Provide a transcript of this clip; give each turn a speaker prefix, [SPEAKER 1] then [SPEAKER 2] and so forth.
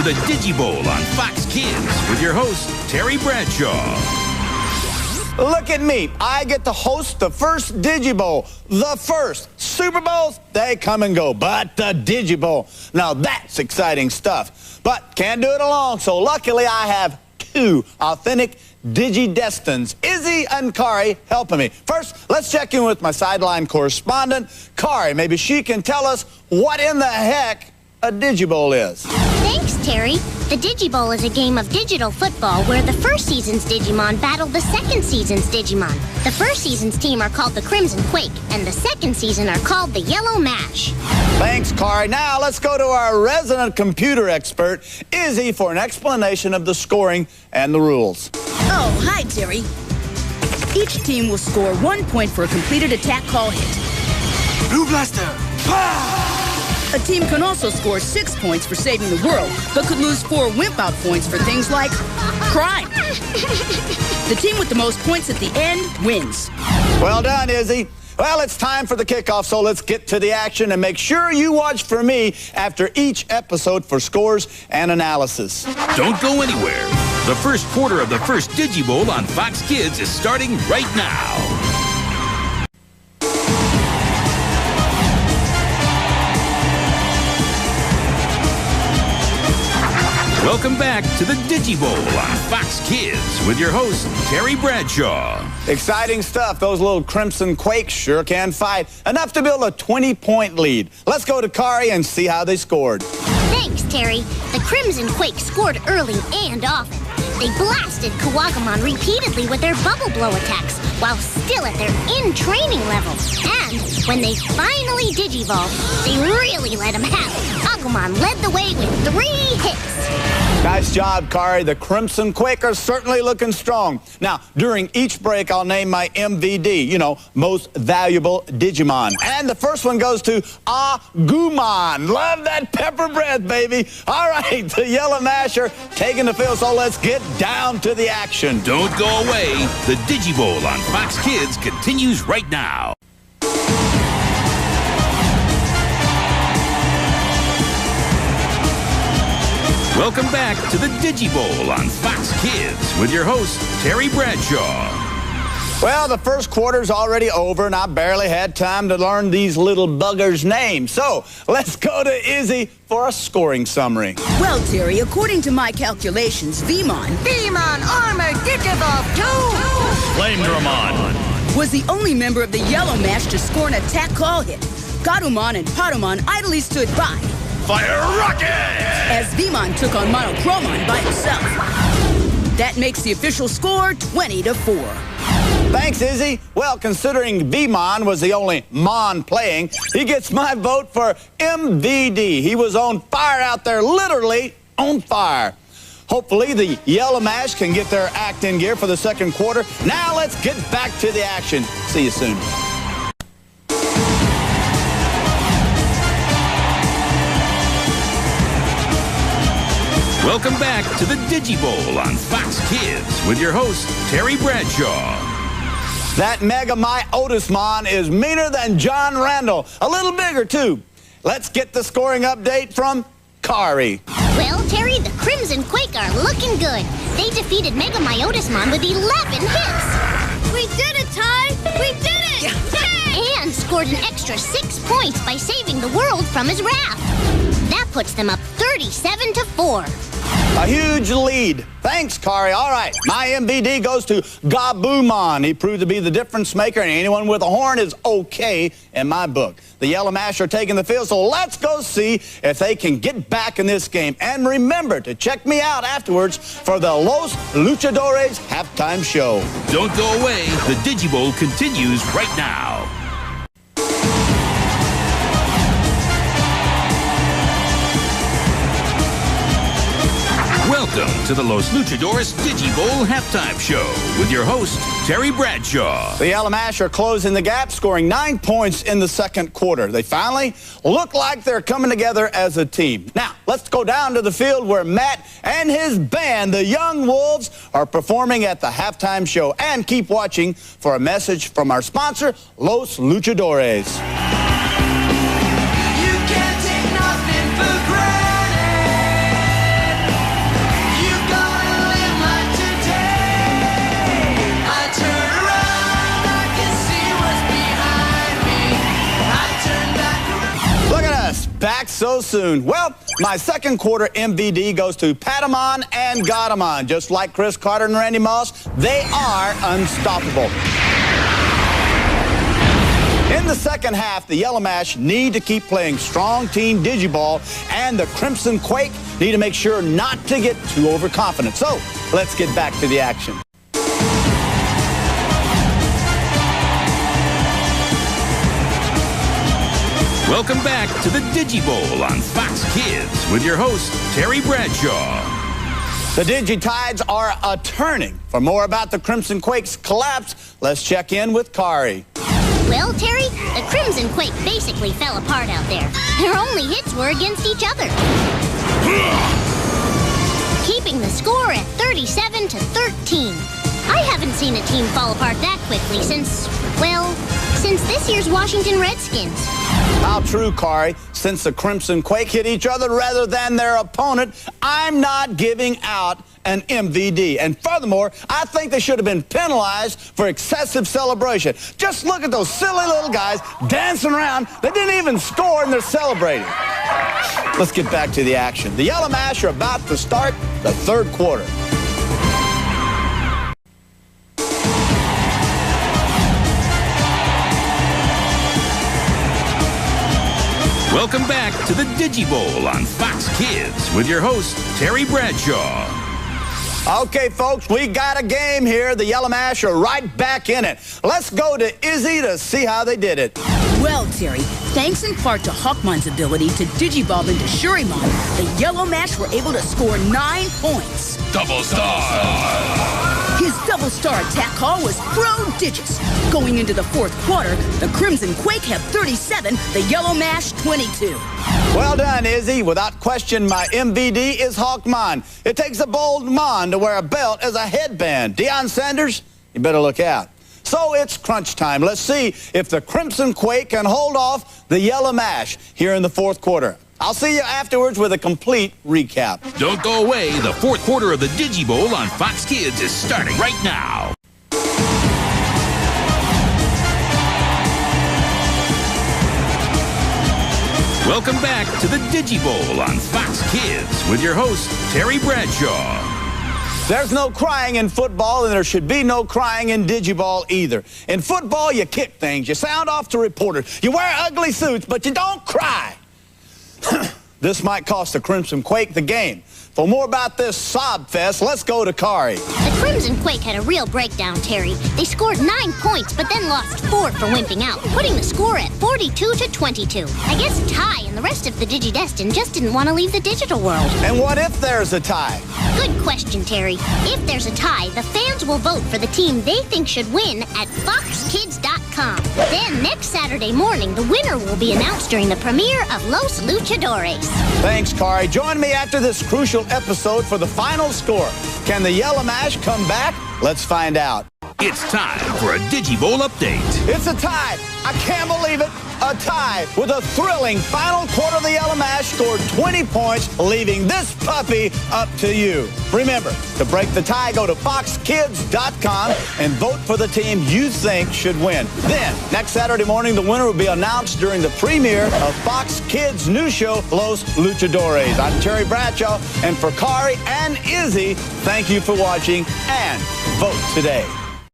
[SPEAKER 1] to the Digi Bowl on Fox Kids with your host, Terry Bradshaw.
[SPEAKER 2] Look at me. I get to host the first Digi Bowl. The first. Super Bowls, they come and go. But the Digi Bowl, now that's exciting stuff. But can't do it alone, so luckily I have two authentic Digi-Destins, Izzy and Kari, helping me. First, let's check in with my sideline correspondent, Kari. Maybe she can tell us what in the heck a Digi Bowl is.
[SPEAKER 3] Thanks, Terry. The Digi Bowl is a game of digital football where the first season's Digimon battle the second season's Digimon. The first season's team are called the Crimson Quake, and the second season are called the Yellow Mash.
[SPEAKER 2] Thanks, Kari. Now let's go to our resident computer expert, Izzy, for an explanation of the scoring and the rules.
[SPEAKER 4] Oh, hi, Terry. Each team will score 1 point for a completed attack call hit.
[SPEAKER 5] Blue Blaster!
[SPEAKER 4] A team can also score 6 points for saving the world, but could lose 4 wimp-out points for things like crime. The team with the most points at the end wins.
[SPEAKER 2] Well done, Izzy. Well, it's time for the kickoff, so let's get to the action and make sure you watch for me after each episode for scores and analysis.
[SPEAKER 1] Don't go anywhere. The first quarter of the first Digi Bowl on Fox Kids is starting right now. Welcome back to the Digi Bowl on Fox Kids with your host, Terry Bradshaw.
[SPEAKER 2] Exciting stuff. Those little Crimson Quakes sure can fight. Enough to build a 20-point lead. Let's go to Kari and see how they scored.
[SPEAKER 3] Thanks, Terry. The Crimson Quake scored early and often. They blasted Kawagamon repeatedly with their bubble blow attacks while still at their in-training level. And when they finally Digivolved, they really let them have it. Agumon led the way with 3 hits.
[SPEAKER 2] Nice job, Kari. The Crimson Quake are certainly looking strong. Now, during each break, I'll name my MVD, most valuable Digimon. And the first one goes to Agumon. Love that pepper breath, baby. All right, the Yellow Masher taking the field, so let's get down to the action.
[SPEAKER 1] Don't go away. The Digi Bowl on Fox Kids continues right now. Welcome back to the Digi Bowl on Fox Kids with your host, Terry Bradshaw.
[SPEAKER 2] Well, the first quarter's already over, and I barely had time to learn these little buggers' names. So let's go to Izzy for a scoring summary.
[SPEAKER 4] Well, Terry, according to my calculations, Vmon
[SPEAKER 6] Armored Digivolve 2!
[SPEAKER 5] Flamedramon
[SPEAKER 4] was the only member of the Yellow Mash to score an attack call hit. Garumon and Patamon idly stood by
[SPEAKER 5] Fire Rocket!
[SPEAKER 4] as Vmon took on Monochromon by himself. That makes the official score 20-4.
[SPEAKER 2] Thanks, Izzy. Well, considering Vmon was the only Mon playing, he gets my vote for MVD. He was on fire out there, literally on fire. Hopefully, the Yellow Mash can get their act in gear for the second quarter. Now, let's get back to the action. See you soon.
[SPEAKER 1] Welcome back to the Digi Bowl on Fox Kids with your host, Terry Bradshaw.
[SPEAKER 2] That Mega My Otismon is meaner than John Randall. A little bigger, too. Let's get the scoring update from Kari.
[SPEAKER 3] Well, Terry, the Crimson Quake are looking good. They defeated Mega Myotismon with 11 hits.
[SPEAKER 6] We did it, Ty! We did it! Yay!
[SPEAKER 3] And scored an extra 6 points by saving the world from his wrath. That puts them up 37-4.
[SPEAKER 2] A huge lead. Thanks, Kari. All right, my MVD goes to Gabumon. He proved to be the difference maker, and anyone with a horn is okay in my book. The Yellow Mash are taking the field, so let's go see if they can get back in this game. And remember to check me out afterwards for the Los Luchadores halftime show.
[SPEAKER 1] Don't go away. The Digi Bowl continues right now. Welcome to the Los Luchadores Digi Bowl halftime show with your host, Terry Bradshaw.
[SPEAKER 2] The Yellow Mash are closing the gap, scoring 9 points in the second quarter. They finally look like they're coming together as a team. Now, let's go down to the field where Matt and his band, the Young Wolves, are performing at the halftime show. And keep watching for a message from our sponsor, Los Luchadores.
[SPEAKER 7] You can't take nothing for granted.
[SPEAKER 2] so soon. Well, my second quarter MVD goes to Patamon and Gotamon. Just like Chris Carter and Randy Moss, they are unstoppable. In the second half, the Yellow Mash need to keep playing strong team Digiball, and the Crimson Quake need to make sure not to get too overconfident. So, let's get back to the action.
[SPEAKER 1] Welcome back to the Digi Bowl on Fox Kids with your host, Terry Bradshaw.
[SPEAKER 2] The Digitides are a-turning. For more about the Crimson Quake's collapse, let's check in with Kari.
[SPEAKER 3] Well, Terry, the Crimson Quake basically fell apart out there. Their only hits were against each other. Keeping the score at 37-13. I haven't seen a team fall apart that quickly since this year's Washington Redskins.
[SPEAKER 2] How true, Kari. Since the Crimson Quake hit each other rather than their opponent, I'm not giving out an MVD. And furthermore, I think they should have been penalized for excessive celebration. Just look at those silly little guys dancing around. They didn't even score and they're celebrating. Let's get back to the action. The Yellow Mash are about to start the third quarter.
[SPEAKER 1] Welcome back to the Digi Bowl on Fox Kids with your host, Terry Bradshaw.
[SPEAKER 2] Okay, folks, we got a game here. The Yellow Mash are right back in it. Let's go to Izzy to see how they did it.
[SPEAKER 4] Well, Terry, thanks in part to Hawkmon's ability to Digivolve into Shurimon, the Yellow Mash were able to score 9 points.
[SPEAKER 5] Double star!
[SPEAKER 4] His double-star attack call was prodigious. Going into the fourth quarter, the Crimson Quake have 37, the Yellow Mash 22.
[SPEAKER 2] Well done, Izzy. Without question, my MVD is Hawkmon. It takes a bold mon to wear a belt as a headband. Deion Sanders, you better look out. So it's crunch time. Let's see if the Crimson Quake can hold off the Yellow Mash here in the fourth quarter. I'll see you afterwards with a complete recap.
[SPEAKER 1] Don't go away. The fourth quarter of the Digi Bowl on Fox Kids is starting right now. Welcome back to the Digi Bowl on Fox Kids with your host, Terry Bradshaw.
[SPEAKER 2] There's no crying in football, and there should be no crying in Digiball either. In football, you kick things, you sound off to reporters, you wear ugly suits, but you don't cry. This might cost the Crimson Quake the game. For more about this sob fest, let's go to Kari.
[SPEAKER 3] The Crimson Quake had a real breakdown, Terry. They scored 9 points, but then lost 4 for wimping out, putting the score at 42-22. I guess Ty and the rest of the Digidestin just didn't want to leave the digital world.
[SPEAKER 2] And what if there's a tie?
[SPEAKER 3] Good question, Terry. If there's a tie, the fans will vote for the team they think should win at foxkids.com. Then, next Saturday morning, the winner will be announced during the premiere of Los Luchadores.
[SPEAKER 2] Thanks, Kari. Join me after this crucial episode for the final score. Can the Yellow Mash come back? Let's find out.
[SPEAKER 1] It's time for a Digi Bowl update.
[SPEAKER 2] It's a tie. I can't believe it. A tie with a thrilling final quarter. The Yellow Mash scored 20 points, leaving this puppy up to you. Remember, to break the tie, go to foxkids.com and vote for the team you think should win. Then, next Saturday morning, the winner will be announced during the premiere of Fox Kids' new show, Los Luchadores. I'm Terry Bradshaw, and for Kari and Izzy, thank you for watching, and vote today.